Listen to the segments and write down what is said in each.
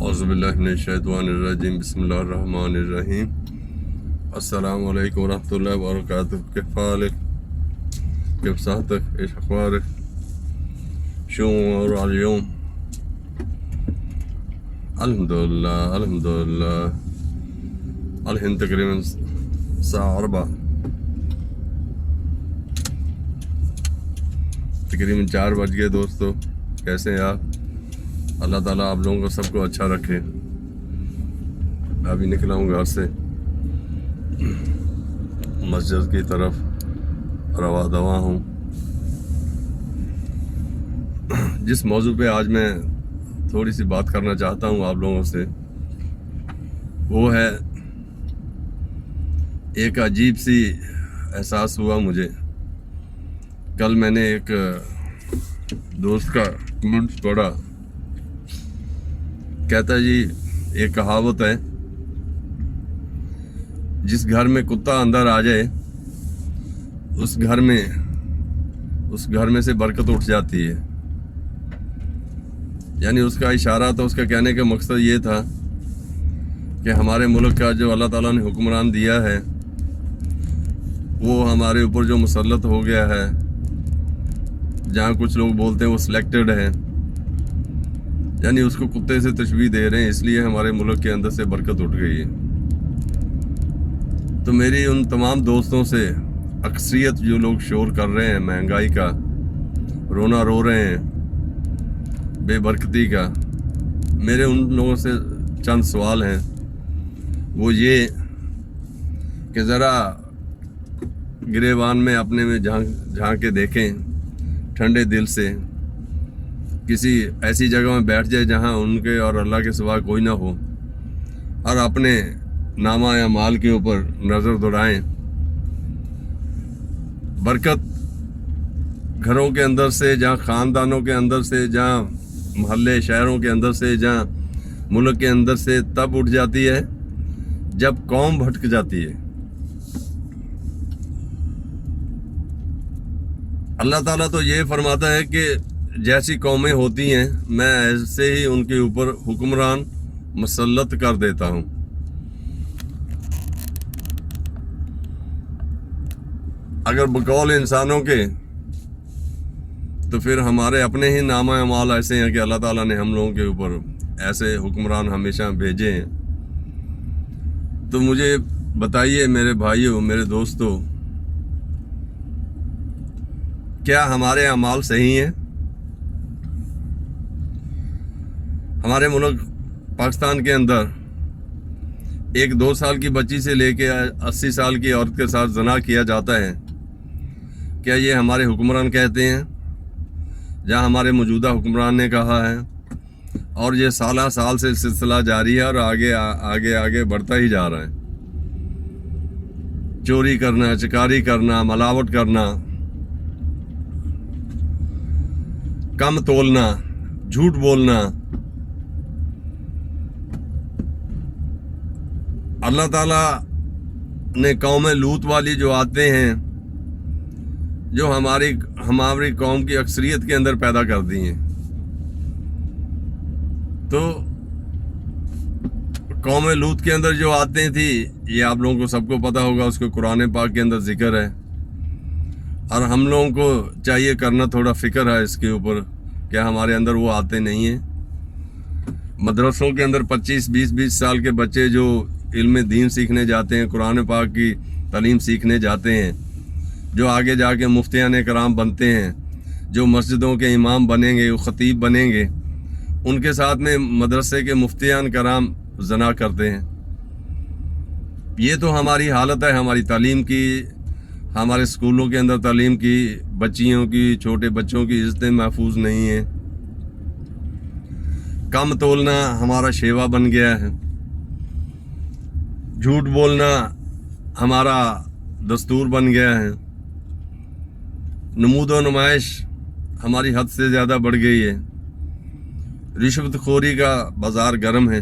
اعوذ باللہ من الشیطان الرجیم بسم اللہ الرحمن الرحیم السلام علیکم ورحمۃ اللہ وبرکاتہ كيف حالك كيف صحتك ايش اخبارك شو امور اليوم الحمد لله الحين تقريبا الساعة 4 تقریباً 4 بج گئے دوستو. کیسے ہیں آپ؟ اللہ تعالیٰ آپ لوگوں کو سب کو اچھا رکھے. ابھی نکلا ہوں گھر سے مسجد کی طرف رواں دواں ہوں. جس موضوع پہ آج میں تھوڑی سی بات کرنا چاہتا ہوں آپ لوگوں سے وہ ہے ایک عجیب سی احساس ہوا مجھے. کل میں نے ایک دوست کا کمنٹ پڑھا. کہتا جی ایک کہاوت ہے جس گھر میں کتا اندر آ جائے اس گھر میں سے برکت اٹھ جاتی ہے. یعنی اس کا اشارہ تو اس کا کہنے کا مقصد یہ تھا کہ ہمارے ملک کا جو اللہ تعالیٰ نے حکمران دیا ہے وہ ہمارے اوپر جو مسلط ہو گیا ہے، جہاں کچھ لوگ بولتے ہیں وہ سلیکٹڈ ہے، یعنی اس کو کتے سے تشبیہ دے رہے ہیں، اس لیے ہمارے ملک کے اندر سے برکت اٹھ گئی ہے. تو میری ان تمام دوستوں سے اکثریت جو لوگ شور کر رہے ہیں مہنگائی کا، رونا رو رہے ہیں، بے برکتی کا، میرے ان لوگوں سے چند سوال ہیں. وہ یہ کہ ذرا گریبان میں اپنے میں جھانک کے دیکھیں ٹھنڈے دل سے، کسی ایسی جگہ میں بیٹھ جائے جہاں ان کے اور اللہ کے سوا کوئی نہ ہو، اور اپنے نامہ اعمال کے اوپر نظر دوڑائیں. برکت گھروں کے اندر سے، جہاں خاندانوں کے اندر سے، جہاں محلے شہروں کے اندر سے، جہاں ملک کے اندر سے تب اٹھ جاتی ہے جب قوم بھٹک جاتی ہے. اللہ تعالیٰ تو یہ فرماتا ہے کہ جیسی قومیں ہوتی ہیں میں ایسے ہی ان کے اوپر حکمران مسلط کر دیتا ہوں. اگر بقول انسانوں کے تو پھر ہمارے اپنے ہی نامہ اعمال ایسے ہیں کہ اللہ تعالیٰ نے ہم لوگوں کے اوپر ایسے حکمران ہمیشہ بھیجے ہیں. تو مجھے بتائیے میرے بھائیوں، میرے دوستوں، کیا ہمارے اعمال صحیح ہیں؟ ہمارے ملک پاکستان کے اندر ایک 2 سال کی بچی سے لے کے 80 سال کی عورت کے ساتھ زنا کیا جاتا ہے. کیا یہ ہمارے حکمران کہتے ہیں؟ جہاں ہمارے موجودہ حکمران نے کہا ہے، اور یہ سالہ سال سے سلسلہ جاری ہے اور آگے بڑھتا ہی جا رہا ہے. چوری کرنا، چکاری کرنا، ملاوٹ کرنا، کم تولنا، جھوٹ بولنا. اللہ تعالیٰ نے قوم لوط والی جو آتے ہیں جو ہماری قوم کی اکثریت کے اندر پیدا کر دی ہیں. تو قوم لوط کے اندر جو آتے تھی یہ آپ لوگوں کو سب کو پتہ ہوگا، اس کو قرآن پاک کے اندر ذکر ہے. اور ہم لوگوں کو چاہیے کرنا تھوڑا فکر ہے اس کے اوپر کہ ہمارے اندر وہ آتے نہیں ہیں. مدرسوں کے اندر 25-20 سال کے بچے جو علم دین سیکھنے جاتے ہیں، قرآن پاک کی تعلیم سیکھنے جاتے ہیں، جو آگے جا کے مفتیان کرام بنتے ہیں، جو مسجدوں کے امام بنیں گے، خطیب بنیں گے، ان کے ساتھ میں مدرسے کے مفتیان کرام زنا کرتے ہیں. یہ تو ہماری حالت ہے ہماری تعلیم کی. ہمارے اسکولوں کے اندر تعلیم کی، بچیوں کی، چھوٹے بچوں کی عزتیں محفوظ نہیں ہیں. کم تولنا ہمارا شیوا بن گیا ہے. جھوٹ بولنا ہمارا دستور بن گیا ہے. نمود و نمائش ہماری حد سے زیادہ بڑھ گئی ہے. رشوت خوری کا بازار گرم ہے.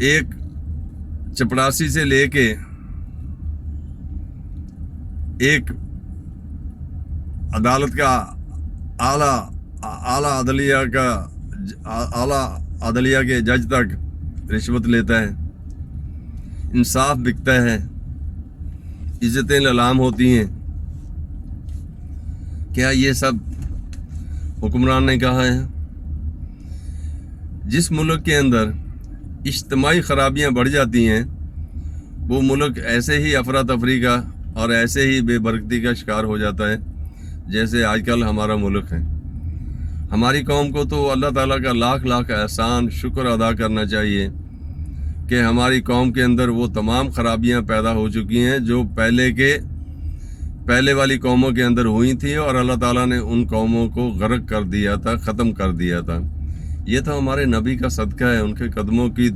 ایک چپڑاسی سے لے کے ایک عدالت کا اعلیٰ عدلیہ کا आला अदलिया के जज तक रिश्वत लेता है, इंसाफ बिकता है, इज्जतें नीलाम होती हैं। क्या ये सब हुक्मरान ने कहा है? जिस मुल्क के अंदर इज्तिमाई खराबियाँ बढ़ जाती हैं वो मुल्क ऐसे ही अफरा तफरी का और ऐसे ही बेबरकती का शिकार हो जाता है जैसे आजकल हमारा मुल्क है। हमारी कौम को तो अल्लाह ताला का लाख लाख एहसान शुक्र अदा करना चाहिए कि हमारी कौम के अंदर वो तमाम खराबियां पैदा हो चुकी हैं जो पहले वाली कौमों के अंदर हुई थी और अल्लाह ताला ने उन कौमों को गर्क कर दिया था, ख़त्म कर दिया था। ये तो हमारे नबी का सदका है, उनके कदमों की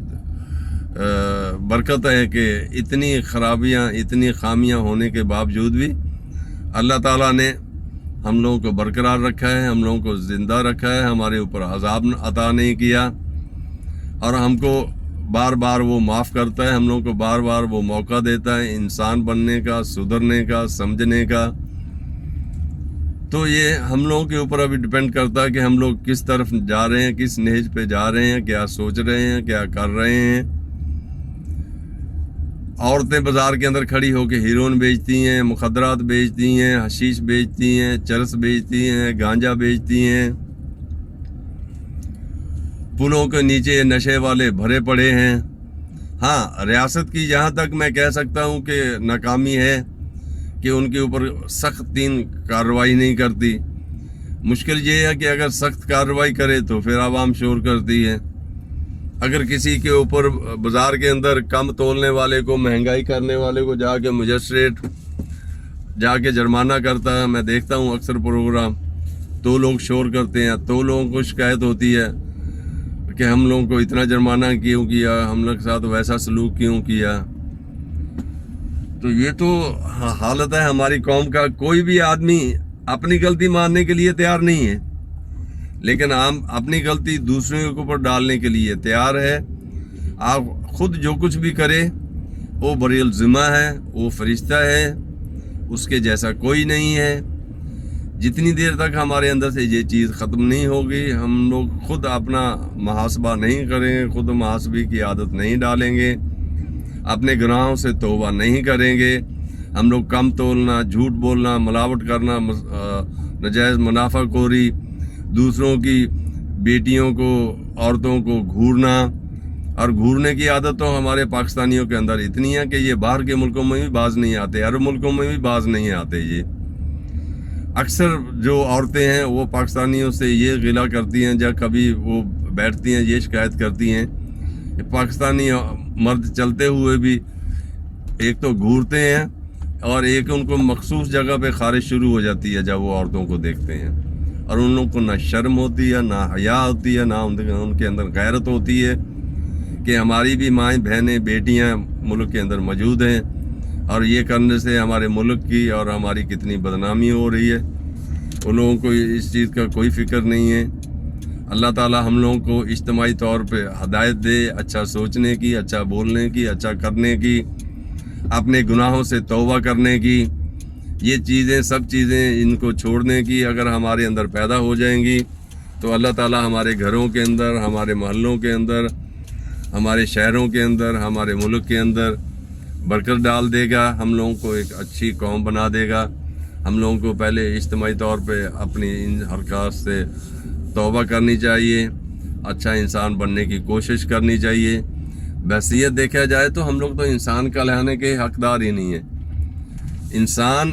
बरकत है कि इतनी खराबियां, इतनी खामियां होने के बावजूद भी अल्लाह ताला ने हम लोगों को बरकरार रखा है, हम लोगों को ज़िंदा रखा है, हमारे ऊपर अज़ाब अता नहीं किया और हमको बार बार वो माफ़ करता है, हम लोगों को बार बार वो मौका देता है इंसान बनने का, सुधरने का, समझने का। तो ये हम लोगों के ऊपर अभी डिपेंड करता है कि हम लोग किस तरफ जा रहे हैं, किस नहज पे जा रहे हैं, क्या सोच रहे हैं, क्या कर रहे हैं। औरतें बाज़ार के अंदर खड़ी होकर हीरोइन बेचती हैं, मुखदरात बेचती हैं, हशीश बेचती हैं, चरस बेचती हैं, गांजा बेचती हैं, पुलों के नीचे नशे वाले भरे पड़े हैं। हाँ, रियासत की जहाँ तक मैं कह सकता हूँ कि नाकामी है कि उनके ऊपर सख्त तीन कार्रवाई नहीं करती। मुश्किल ये है कि अगर सख्त कार्रवाई करे तो फिर आवाम शोर करती है। अगर किसी के ऊपर बाज़ार के अंदर कम तोलने वाले को, महंगाई करने वाले को जाके मजिस्ट्रेट जाके जुर्माना करता है, मैं देखता हूँ अक्सर प्रोग्राम, तो लोग शोर करते हैं, तो लोगों को शिकायत होती है कि हम लोगों को इतना जुर्माना क्यों किया, हम लोग के साथ वैसा सलूक क्यों किया। तो ये तो हालत है हमारी कौम का। कोई भी आदमी अपनी गलती मानने के लिए तैयार नहीं है, लेकिन हम अपनी गलती दूसरों के ऊपर डालने के लिए तैयार है। आप खुद जो कुछ भी करे वो बरील ज़िम्मा है, वो फरिश्ता है, उसके जैसा कोई नहीं है। जितनी देर तक हमारे अंदर से ये चीज़ ख़त्म नहीं होगी, हम लोग खुद अपना मुहासबा नहीं करेंगे, खुद मुहासबे की आदत नहीं डालेंगे, अपने गुनाहों से तौबा नहीं करेंगे, हम लोग कम तोलना, झूठ बोलना, मिलावट करना, नाजायज़ मुनाफाखोरी, दूसरों की बेटियों को, औरतों को घूरना, और घूरने की आदत तो हमारे पाकिस्तानियों के अंदर इतनी है कि ये बाहर के मुल्कों में भी बाज नहीं आते, अरब मुल्कों में भी बाज नहीं आते। ये अक्सर जो औरतें हैं वो पाकिस्तानियों से ये गिला करती हैं, जब कभी वो बैठती हैं ये शिकायत करती हैं कि पाकिस्तानी मर्द चलते हुए भी एक तो घूरते हैं और एक उनको मखसूस जगह पे खारिश शुरू हो जाती है जब वो औरतों को देखते हैं, और उन लोगों को ना शर्म होती है, ना हया होती है, ना उनके अंदर गैरत होती है कि हमारी भी माएँ, बहनें, बेटियाँ मुल्क के अंदर मौजूद हैं और ये करने से हमारे मुल्क की और हमारी कितनी बदनामी हो रही है। उन लोगों को इस चीज़ का कोई फ़िक्र नहीं है। अल्लाह ताला हम लोगों को इज्तिमाई तौर पे हदायत दे, अच्छा सोचने की, अच्छा बोलने की, अच्छा करने की, अपने गुनाहों से तौबा करने की। ये चीज़ें, सब चीज़ें इनको छोड़ने की अगर हमारे अंदर पैदा हो जाएंगी तो अल्लाह ताला हमारे घरों के अंदर, हमारे मोहल्लों के अंदर, हमारे शहरों के अंदर, हमारे मुल्क के अंदर बरकत डाल देगा, हम लोगों को एक अच्छी कौम बना देगा। हम लोगों को पहले इज्तिमाई तौर पे अपनी इन हरकत से तौबा करनी चाहिए, अच्छा इंसान बनने की कोशिश करनी चाहिए। बहसीयत देखा जाए तो हम लोग तो इंसान कहलाने के हकदार ही नहीं है। इंसान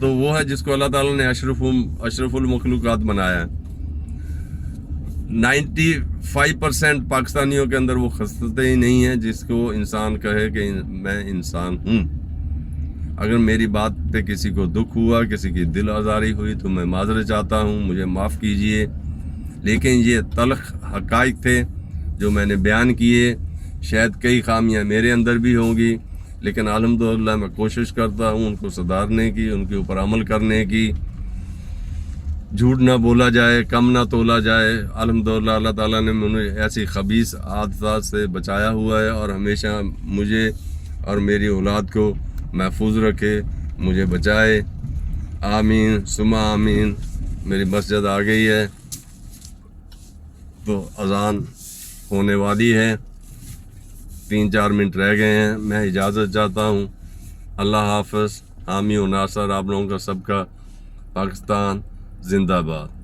तो वो है जिसको अल्लाह ताला ने अशरफुल मखलूकात बनाया है। 95% पाकिस्तानियों के अंदर वो खस्ते ही नहीं है जिसको इंसान कहे कि मैं इंसान हूँ। अगर मेरी बात पे किसी को दुख हुआ, किसी की दिल आज़ारी हुई तो मैं माज़रत चाहता हूँ, मुझे माफ़ कीजिए। लेकिन ये तल्ख हक़ाइक़ थे जो मैंने बयान किए। शायद कई खामियाँ मेरे अंदर भी होंगी, लेकिन अल्हम्दुलिल्लाह मैं कोशिश करता हूँ उनको सुधारने की, उनके ऊपर अमल करने की। झूठ ना बोला जाए, कम ना तोला जाए। अल्हम्दुलिल्लाह अल्लाह ताला ने मुझे ऐसी खबीस आदत से बचाया हुआ है और हमेशा मुझे और मेरी औलाद को महफूज रखे, मुझे बचाए। आमीन सुमा आमीन। मेरी मस्जिद आ गई है। تو اذان ہونے والی ہے، 3-4 منٹ رہ گئے ہیں، میں اجازت چاہتا ہوں۔ اللہ حافظ، حامی و ناصر آپ لوگوں کا سب کا۔ پاکستان زندہ باد۔